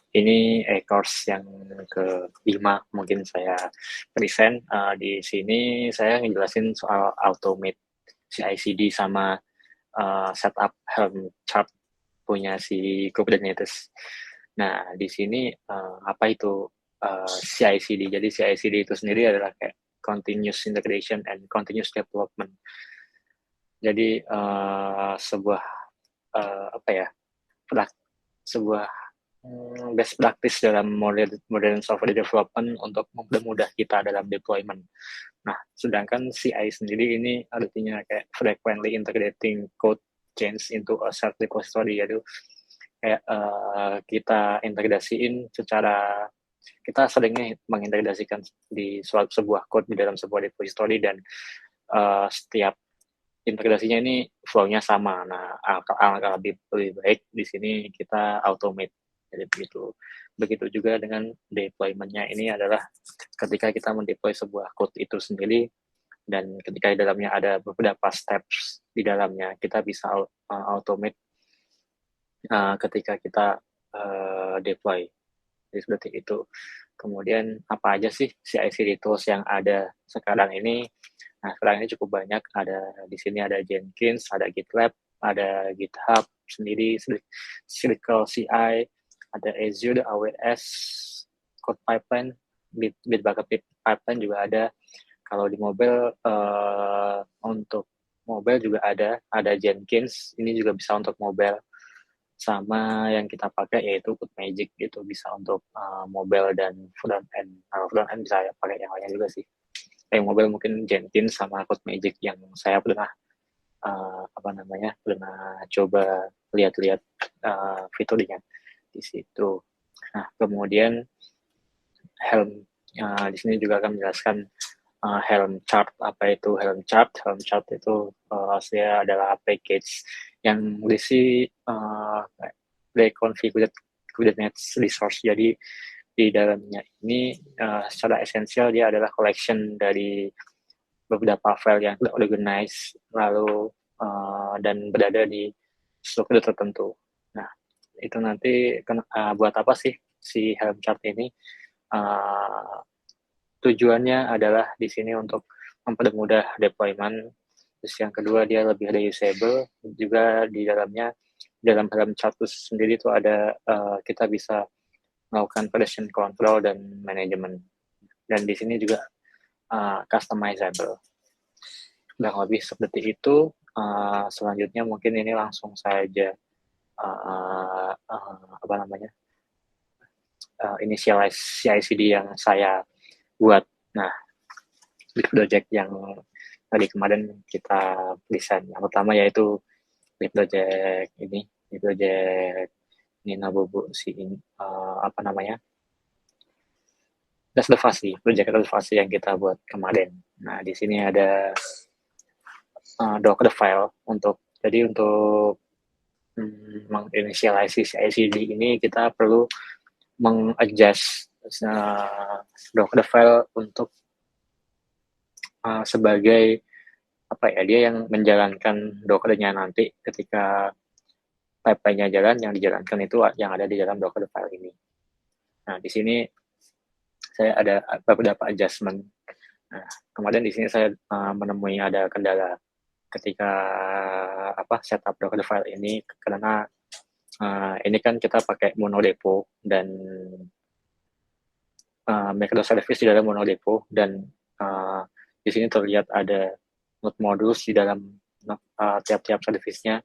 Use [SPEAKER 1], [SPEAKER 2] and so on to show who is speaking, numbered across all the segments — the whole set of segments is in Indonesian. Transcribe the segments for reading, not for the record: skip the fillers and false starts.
[SPEAKER 1] ini course yang ke-5 mungkin saya present. Di sini saya ngejelasin soal automate CI/CD sama setup Helm chart punya si Kubernetes. Nah, di sini apa itu CI/CD? Jadi CI/CD itu sendiri adalah kayak continuous integration and continuous development. Jadi sebuah apa ya? Sebuah best practice dalam modern software development untuk mempermudah kita dalam deployment. Nah, sedangkan CI sendiri ini artinya kayak frequently integrating code change into a shared repository, yaitu kayak kita integrasiin secara kita seringnya mengintegrasikan di sebuah code di dalam sebuah repository dan setiap integrasinya ini flow-nya sama. Nah, alangkah lebih baik di sini kita automate. Jadi begitu. Begitu juga dengan deployment-nya ini adalah ketika kita mendeploy sebuah code itu sendiri dan ketika di dalamnya ada beberapa steps di dalamnya, kita bisa automate ketika kita deploy. Jadi seperti itu. Kemudian apa aja sih CI/CD tools yang ada sekarang ini? Nah, sekarang ini cukup banyak. Ada di sini ada Jenkins, ada GitLab, ada GitHub sendiri, Circle CI, ada Azure, AWS, Code Pipeline, Bitbucket Pipeline juga ada. Kalau di mobile untuk mobile juga ada Jenkins. Ini juga bisa untuk mobile. Sama yang kita pakai yaitu CodeMagic, gitu bisa untuk mobile dan front end. Kalau front end bisa pakai yang lainnya juga sih. Yang mobile mungkin Jenkins sama CodeMagic yang saya pernah pernah coba lihat-lihat fiturnya di situ. Nah, kemudian Helm di sini juga akan menjelaskan Helm chart. Apa itu Helm chart? Helm chart itu aslinya adalah package yang berisi pre-configured Kubernetes resource. Jadi di dalamnya ini secara esensial dia adalah collection dari beberapa file yang sudah organize lalu dan berada di struktur tertentu. Nah, itu nanti buat apa sih si Helm chart ini? Tujuannya adalah di sini untuk mempermudah deployment. Terus yang kedua dia lebih reusable. Juga di dalamnya dalam Helm chart sendiri itu ada kita bisa melakukan version control dan management. Dan di sini juga customizable. Kurang lebih seperti itu. Selanjutnya mungkin ini langsung saja initialize CI/CD yang saya buat. Nah, big project yang tadi kemarin kita desain. Yang pertama yaitu big project Nina Bobo si reservasi, project reservasi yang kita buat kemarin. Nah, di sini ada Docker file untuk menginisialisasi CI/CD ini kita perlu mengadjust Docker file untuk sebagai dia yang menjalankan Docker-nya nanti ketika pipeline-nya jalan, yang dijalankan itu yang ada di dalam Docker file ini. Nah, di sini saya ada beberapa adjustment. Nah, kemarin di sini saya menemui ada kendala ketika setup Docker file ini karena ini kan kita pakai monorepo dan microservice di dalam monorepo dan di sini terlihat ada node modules di dalam tiap-tiap service-nya.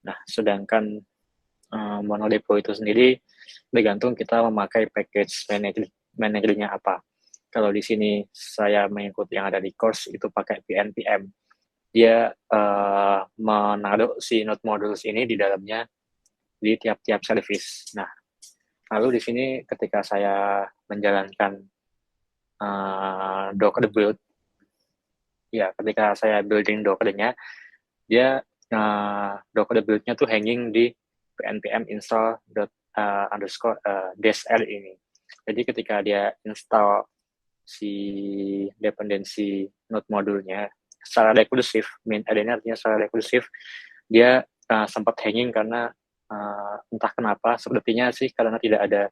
[SPEAKER 1] Nah, sedangkan monorepo itu sendiri bergantung kita memakai package managernya apa. Kalau di sini saya mengikuti yang ada di course itu pakai PNPM. Dia menaruh si node modules ini di dalamnya di tiap-tiap service. Nah, lalu di sini ketika saya menjalankan Docker build, ya ketika saya building Docker-nya, dia Docker build-nya tuh hanging di pnpm install -dsr ini. Jadi ketika dia install si dependensi node modulnya secara rekursif, adanya artinya secara rekursif, dia sempat hanging karena entah kenapa, sepertinya sih karena tidak ada,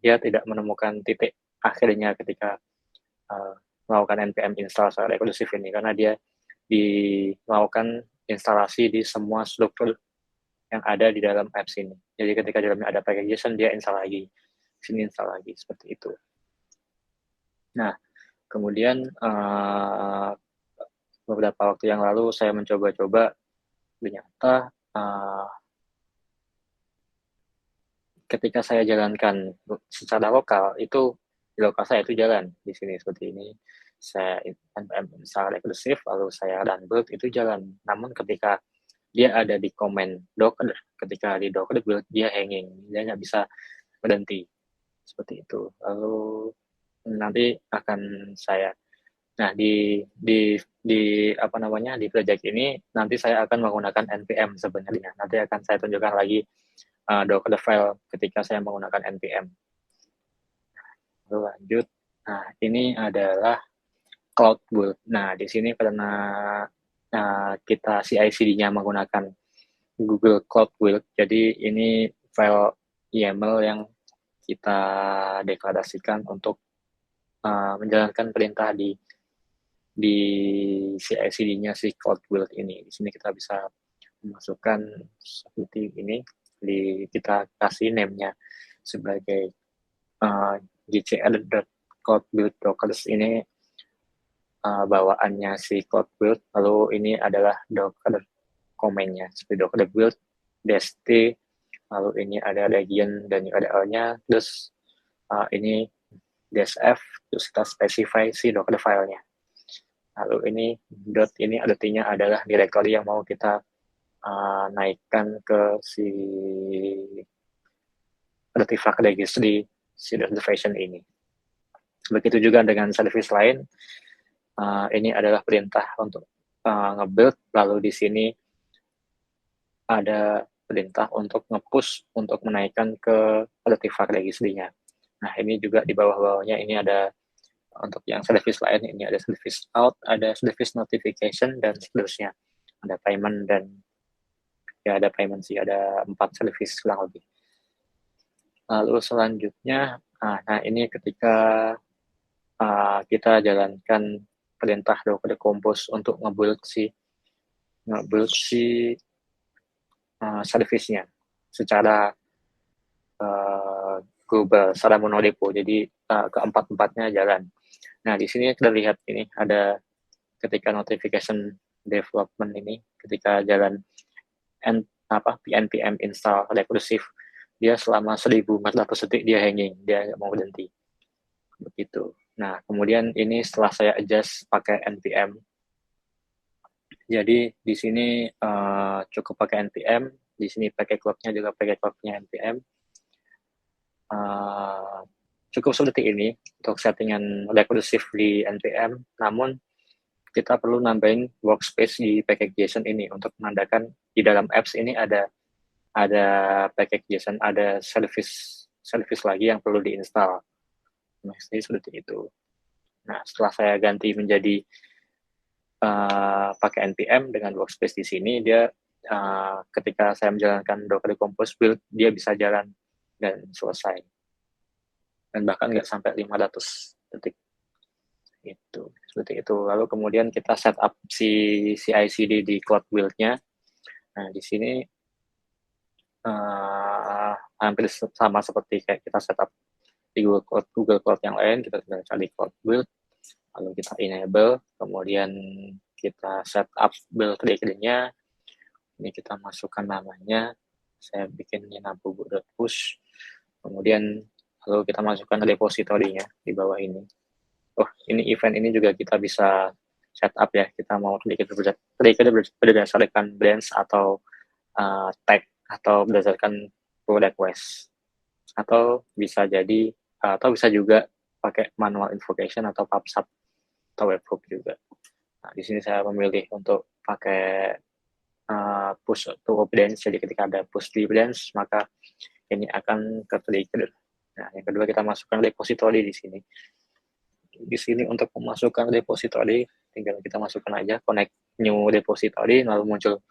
[SPEAKER 1] dia tidak menemukan titik akhirnya ketika melakukan npm install secara eksklusif ini, karena dia melakukan instalasi di semua struktur yang ada di dalam apps ini. Jadi ketika di dalamnya ada package.json, dia install lagi, sini install lagi, seperti itu. Nah, kemudian beberapa waktu yang lalu saya mencoba-coba, ternyata ketika saya jalankan secara lokal, itu di lokal saya itu jalan di sini seperti ini. Saya npm install eksklusif, lalu saya run build, itu jalan. Namun ketika dia ada di komen Docker, ketika di Docker build, dia hanging, dia nggak bisa berhenti, seperti itu. Lalu nanti akan saya, nah di project ini nanti saya akan menggunakan npm sebenarnya. Nanti akan saya tunjukkan lagi Docker file ketika saya menggunakan npm. Lalu lanjut. Nah, ini adalah Cloud Build. Nah, di sini karena kita CI/CD-nya menggunakan Google Cloud Build, jadi ini file YAML yang kita deklarasikan untuk menjalankan perintah di CI/CD-nya si Cloud Build ini. Di sini kita bisa memasukkan seperti ini, kita kasih name-nya sebagai gcl.cloudbuild-dockers. Ini bawaannya si Cloud Build, lalu ini adalah Docker command-nya, seperti Docker build, -t, lalu ini ada region dan URL-nya, terus ini -f, terus kita specify si Docker file-nya. Lalu ini ini artinya adalah directory yang mau kita naikkan ke si artifact registry si reservation ini. Begitu juga dengan service lain. Ini adalah perintah untuk nge-build, lalu di sini ada perintah untuk nge-push untuk menaikkan ke artifact registry-nya. Nah, ini juga di bawah-bawahnya ini ada untuk yang service lain, ini ada service out, ada service notification, dan seterusnya. Ada payment dan ya ada payment sih, ada 4 service kurang lebih. Lalu selanjutnya, nah ini ketika kita jalankan perintah Docker Compose untuk nge-build si service-nya secara global, secara monorepo. Jadi keempat-empatnya jalan. Nah, di sini kita lihat ini ada ketika notification development ini, ketika jalan npm install recursive, dia selama 1400 detik dia hanging, dia nggak mau berhenti. Begitu. Nah, kemudian ini setelah saya adjust pakai npm. Jadi di sini cukup pakai npm, di sini pakai cloud-nya juga pakai cloud-nya npm. Cukup seperti ini untuk settingan recursive di npm, namun kita perlu nambahin workspace di package.json ini untuk menandakan di dalam apps ini ada package.json, ada service lagi yang perlu diinstal. Nah, seperti itu. Nah, setelah saya ganti menjadi pakai npm dengan workspace di sini, dia ketika saya menjalankan Docker Compose build, dia bisa jalan dan selesai. Dan bahkan nggak sampai 500 detik. Itu, seperti itu. Lalu kemudian kita setup si CI/CD di Cloud Build-nya. Nah, di sini hampir sama seperti kayak kita setup di Google Cloud yang lain. Kita tinggal cari Cloud Build, lalu kita enable, kemudian kita setup build trigger-nya. Ini kita masukkan namanya, saya bikin push, kemudian lalu kita masukkan repository-nya di bawah ini. Oh, ini event ini juga kita bisa setup ya, kita mau trigger berdasarkan branch atau tag, atau berdasarkan pull request, atau bisa juga pakai manual invocation atau pub/sub atau webhook juga. Nah, di sini saya memilih untuk pakai push to branch. Jadi ketika ada push di branch, maka ini akan ke trigger. Nah, yang kedua kita masukkan repository di sini. Di sini untuk memasukkan repository, tinggal kita masukkan aja connect new repository, lalu muncul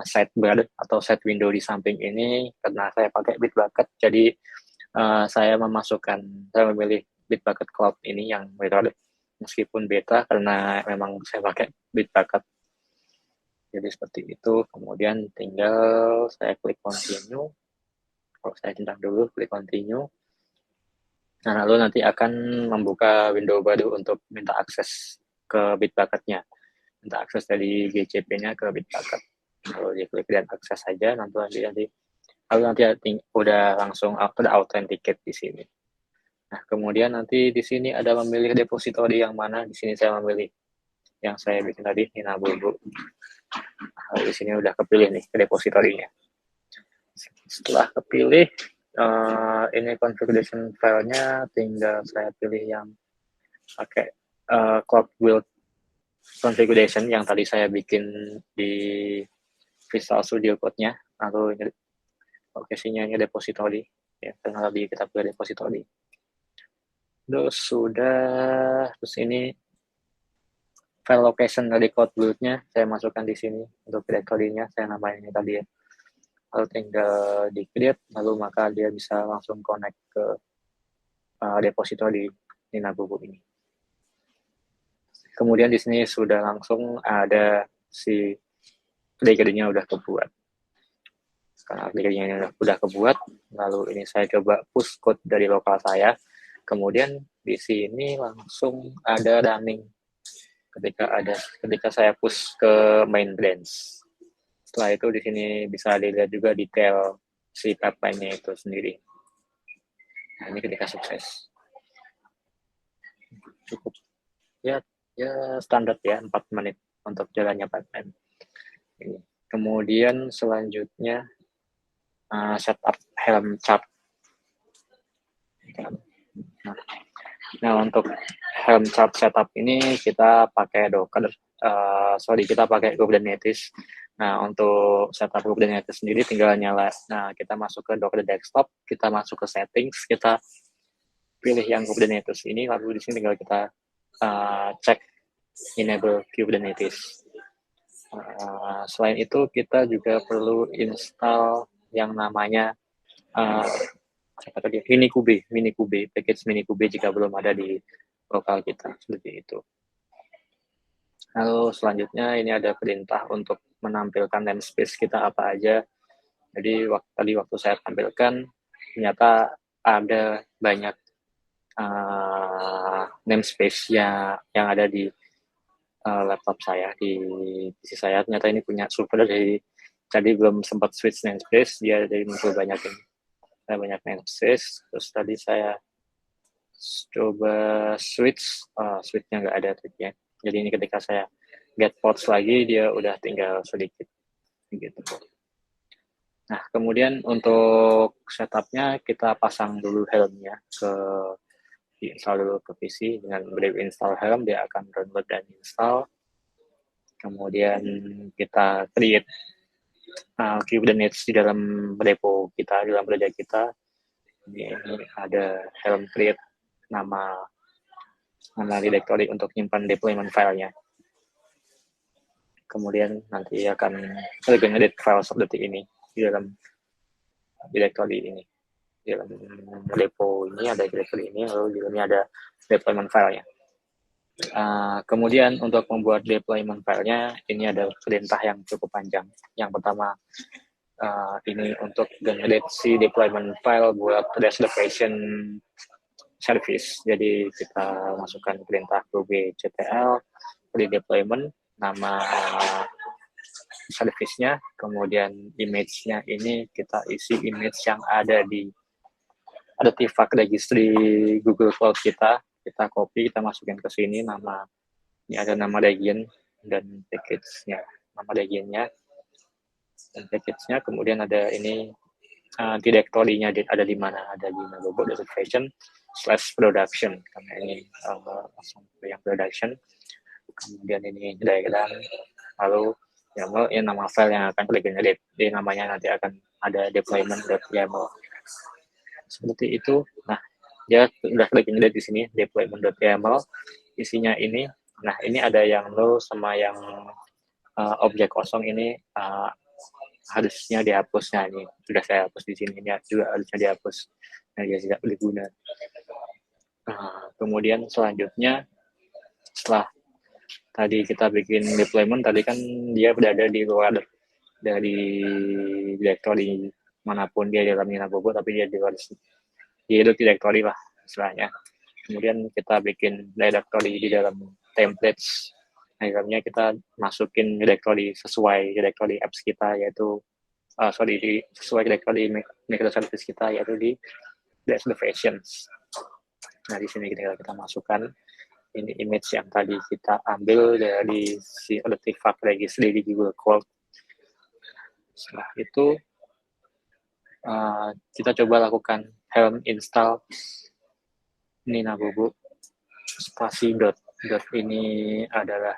[SPEAKER 1] sidebar atau side window di samping ini karena saya pakai Bitbucket, jadi saya memilih Bitbucket Cloud ini yang mirror meskipun beta karena memang saya pakai Bitbucket. Jadi seperti itu, kemudian tinggal saya klik continue. Kalau saya centang dulu, klik continue. Nah, lalu nanti akan membuka window baru untuk minta akses ke Bitbucket-nya. Minta akses dari GCP-nya ke Bitbucket. Lalu diklik dan akses saja, nanti udah langsung udah authenticate di sini. Nah, kemudian nanti di sini ada memilih depository yang mana. Di sini saya memilih yang saya bikin tadi, Ninabubu. Nah, di sini udah kepilih nih ke depository-nya. Setelah kepilih, ini configuration filenya tinggal saya pilih yang pakai cloud build configuration yang tadi saya bikin di Visual Studio Code-nya. Lalu ini lokasinya ini depository, ya, karena lebih kita pilih depository. Terus ini file location dari code build-nya saya masukkan di sini untuk directory-nya, saya namainnya tadi ya. Lalu tinggal di create, lalu maka dia bisa langsung connect ke depository Ninabubu ini. Kemudian di sini sudah langsung ada si directory-nya udah kebuat. Karena directory-nya udah kebuat, lalu ini saya coba push code dari lokal saya. Kemudian di sini langsung ada running ketika saya push ke main branch. Setelah itu di sini bisa dilihat juga detail si pipeline-nya itu sendiri. Nah, ini ketika sukses. Cukup ya standar ya 4 menit untuk jalannya pipeline. Ini. Kemudian selanjutnya setup Helm chart. Nah, untuk Helm chart setup ini kita pakai Docker. Kita pakai Kubernetes. Nah, untuk setup Kubernetes sendiri tinggal nyala. Nah, kita masuk ke Docker Desktop, kita masuk ke settings, kita pilih yang Kubernetes ini, lalu di sini tinggal kita cek enable Kubernetes. Selain itu, kita juga perlu install yang namanya Minikube, package Minikube jika belum ada di lokal kita, seperti itu. Lalu selanjutnya ini ada perintah untuk menampilkan namespace kita apa aja. Jadi waktu saya tampilkan, ternyata ada banyak namespace yang ada di laptop saya, di PC saya. Ternyata ini punya server dari tadi belum sempat switch namespace, dia jadi muncul banyak namespace. Terus tadi saya coba switchnya nggak ada triknya. Jadi ini ketika saya get ports lagi, dia udah tinggal sedikit gitu. Nah, kemudian untuk setupnya kita pasang dulu Helm-nya diinstal dulu ke PC dengan install Helm, dia akan download dan install. Kemudian kita create Kubernetes di dalam repo kita, di dalam project kita. Ini ada Helm create nama directory untuk nyimpan deployment filenya. Kemudian nanti akan generate file seperti ini di dalam directory ini. Di dalam repo ini ada directory ini, lalu di dalamnya ada deployment filenya. Kemudian untuk membuat deployment filenya, ini ada perintah yang cukup panjang. Yang pertama, ini untuk generate si deployment file buat reservation service. Jadi kita masukkan perintah kubectl di deployment, nama service-nya, kemudian image-nya ini kita isi image yang ada di artifact registry Google Cloud kita copy, kita masukin ke sini, ini ada nama region dan package-nya, nama region-nya dan package-nya, kemudian ada ini directory-nya ada di mana, ada di Ninabubu reservation/production, karena ini langsung ke yang production. Kemudian ini diagram, lalu YAML, ini nama file yang akan di-generate, jadi namanya nanti akan ada deployment.yaml. Seperti itu. Nah, dia udah di-generate di sini deployment.yaml, isinya ini. Nah, ini ada yang null sama yang objek kosong ini harusnya dihapus. Nah, ini sudah saya hapus di sini, ini juga harusnya dihapus. Nah, dia tidak berguna. Kemudian selanjutnya, setelah tadi kita bikin deployment, tadi kan dia berada di luar dari directory manapun dia dalam Nina Bobo, tapi dia di luar, dia itu directory lah istilahnya. Kemudian kita bikin directory di dalam templates. Akhirnya kita masukin directory sesuai directory apps kita, yaitu sesuai directory microservice kita, yaitu di reservations. Nah, di sini kita masukkan ini image yang tadi kita ambil dari si artifact registry di Google Cloud. Setelah itu kita coba lakukan helm install Nina Bobo spasi dot ini adalah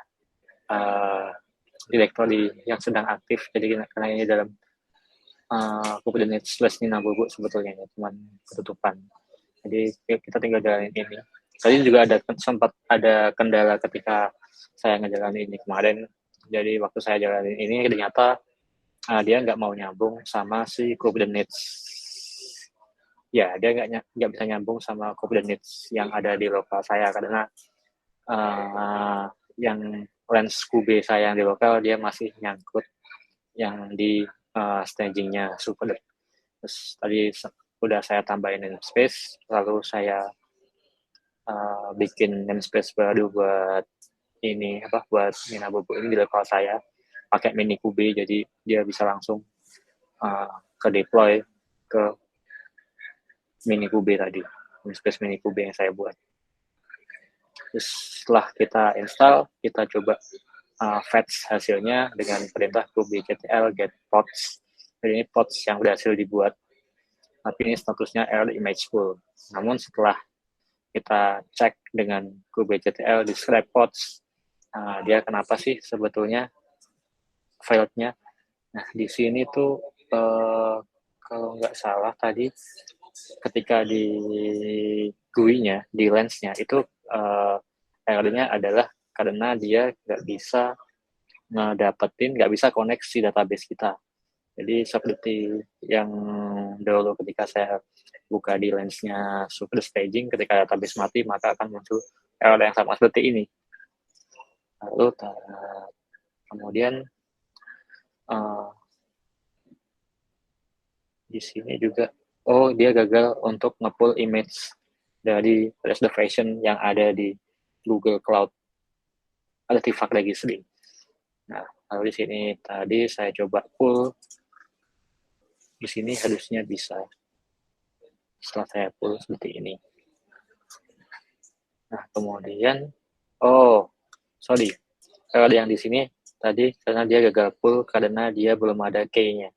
[SPEAKER 1] directory yang sedang aktif, jadi karena ini dalam Kubernetes Nina Bobo sebetulnya ya, cuman ketutupan. Jadi kita tinggal jalanin ini. Tadi juga sempat ada kendala ketika saya ngejalanin ini kemarin. Jadi waktu saya jalanin ini ternyata dia nggak mau nyambung sama si Kubernetes. Ya, dia nggak bisa nyambung sama Kubernetes yang ada di lokal saya, karena yang lens Kube saya yang di lokal dia masih nyangkut yang di stagingnya super. Terus tadi udah saya tambahin namespace, lalu saya bikin namespace baru buat ini buat Nina Bobo ini di lokal saya pakai mini Kube, jadi dia bisa langsung ke deploy ke mini Kube tadi, namespace mini Kube yang saya buat. Terus setelah kita install, kita coba fetch hasilnya dengan perintah kubectl get pods. Jadi ini pods yang berhasil dibuat, tapi ini statusnya error image pool. Namun setelah kita cek dengan kubectl describe pods, dia kenapa sih sebetulnya failnya? Nah, di sini tuh kalau nggak salah tadi ketika di GUI-nya, di lens-nya itu error-nya adalah karena dia nggak bisa nggak bisa koneksi database kita. Jadi seperti yang dulu ketika saya buka di lens-nya super staging, ketika database mati maka akan muncul error yang sama seperti ini. Lalu kemudian di sini juga dia gagal untuk nge-pull image dari reservation yang ada di Google Cloud Artifact Registry. Nah, lalu di sini tadi saya coba pull, di sini harusnya bisa. Setelah saya pull seperti ini. Nah, kemudian kalau yang di sini tadi karena dia gagal pull karena dia belum ada key-nya.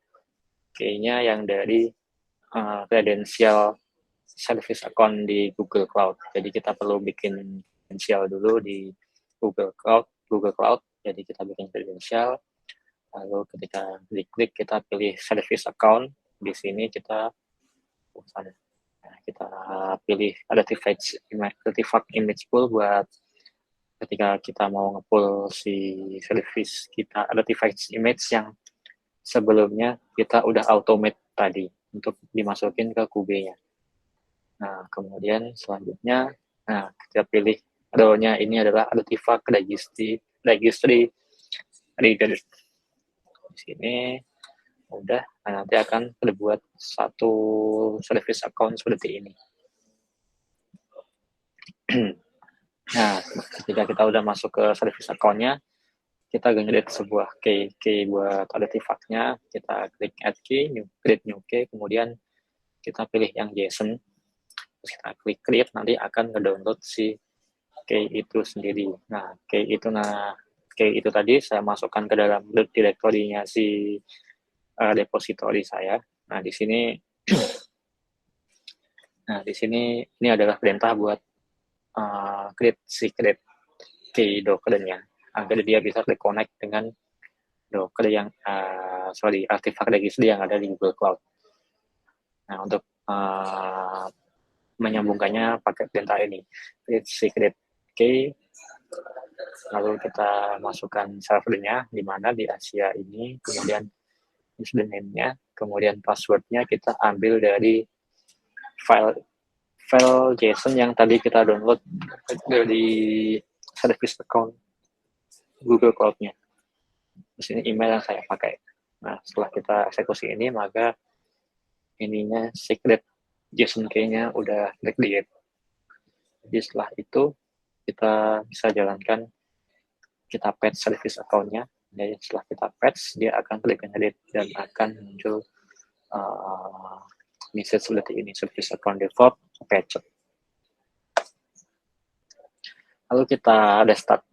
[SPEAKER 1] Key-nya yang dari credential service account di Google Cloud. Jadi kita perlu bikin credential dulu di Google Cloud. Jadi kita bikin credential. Lalu ketika diklik kita pilih service account. Di sini kita pilih artifact image pool buat ketika kita mau nge-pull si service kita artifact image yang sebelumnya kita udah automate tadi untuk dimasukin ke Kube-nya. Nah, kemudian selanjutnya, kita pilih role-nya ini adalah artifact registry reader. Di sini udah, nanti akan terbuat satu service account seperti ini. Nah, ketika kita udah masuk ke service account-nya, kita generate sebuah key buat artifact-nya, kita klik add key, create new key, kemudian kita pilih yang JSON, terus kita klik create, nanti akan ngedownload si key itu sendiri. Nah, key itu tadi saya masukkan ke dalam directory-nya si repository saya. Nah, di sini ini adalah perintah buat create secret key Docker-nya agar dia bisa terconnect dengan Docker yang artifact registry yang ada di Google Cloud. Nah, untuk menyambungkannya pakai perintah ini, create secret key Lalu kita masukkan servernya di mana di Asia ini, kemudian username-nya, kemudian password-nya kita ambil dari file JSON yang tadi kita download dari service account Google Cloud-nya. Di sini email yang saya pakai. Nah, setelah kita eksekusi ini, maka ininya secret JSON key-nya udah create. Jadi setelah itu kita bisa jalankan, kita patch service account-nya. Jadi setelah kita patch, dia akan klik edit dan akan muncul message seperti ini, service account default patch. Lalu kita ada start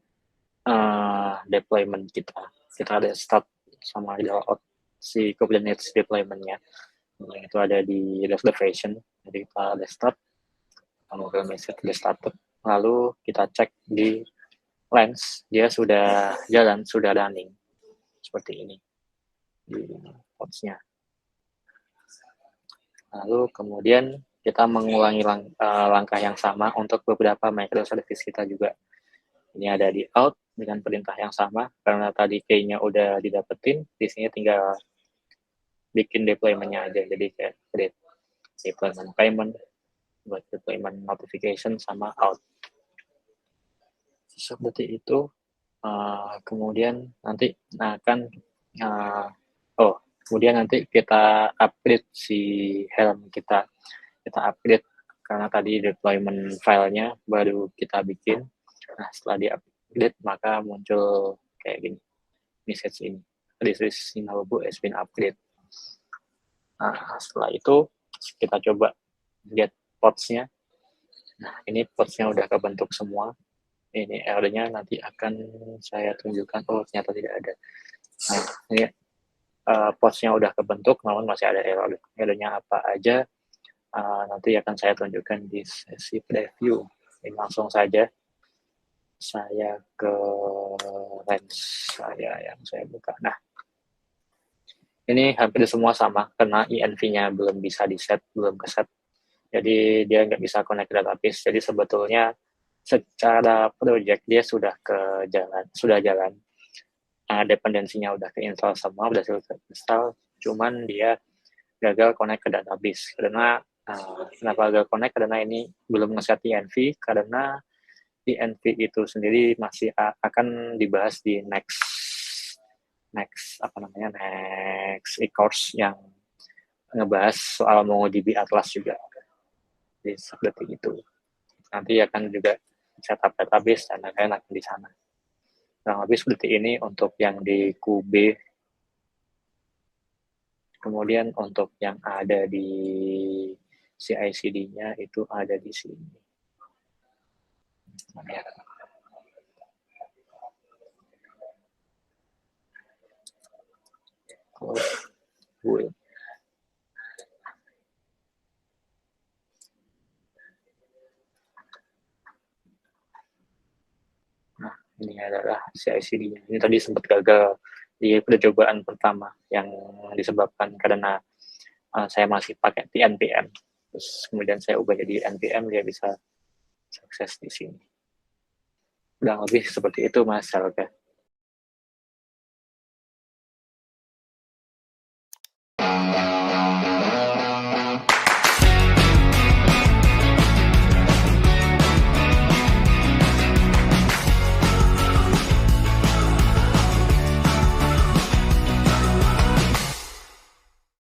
[SPEAKER 1] deployment kita ada start sama download si Kubernetes deployment-nya. Itu ada di reservation. Jadi kita ada start, Google message sudah started. Lalu kita cek di Lens, dia sudah jalan, sudah running. Seperti ini di pods-nya. Lalu kemudian kita mengulangi langkah yang sama untuk beberapa microservice kita juga. Ini ada di out dengan perintah yang sama, karena tadi key-nya udah didapetin, di sini tinggal bikin deployment-nya aja. Jadi kayak create deployment payment, buat deployment notification sama out. Seperti itu. Kemudian nanti akan kemudian nanti kita upgrade si Helm kita upgrade karena tadi deployment filenya baru kita bikin. Nah, setelah di upgrade maka muncul kayak gini message ini, this is Shinobu has been upgrade. Nah, setelah itu kita coba get pods-nya. Nah, ini pods-nya udah kebentuk semua. Ini error-nya nanti akan saya tunjukkan. Oh, ternyata tidak ada. Nah, ini pods-nya udah kebentuk, namun masih ada error. Error-nya apa aja, nanti akan saya tunjukkan di sesi preview. Ini langsung saja saya ke Lens saya yang saya buka. Nah, ini hampir semua sama, karena env-nya belum bisa di-set, belum ke-set. Jadi dia nggak bisa connect ke database. Jadi sebetulnya secara project dia sudah jalan. Dependensinya udah ke-install semua, udah ke-install, cuman dia gagal connect ke database. Karena kenapa gagal connect? Karena ini belum nge-set env, karena env itu sendiri masih akan dibahas di next e-course yang ngebahas soal MongoDB Atlas juga. Jadi seperti itu. Nanti akan juga setup database dan lain-lain akan di sana. Kurang lebih seperti ini untuk yang di QB. Kemudian untuk yang ada di CI/CD-nya itu ada di sini. Ya. Nah, ini adalah CI/CD-nya. Ini tadi sempat gagal di percobaan pertama yang disebabkan karena saya masih pakai di npm. Terus kemudian saya ubah jadi npm, dia bisa sukses di sini. Kurang lebih seperti itu, Mas Salga.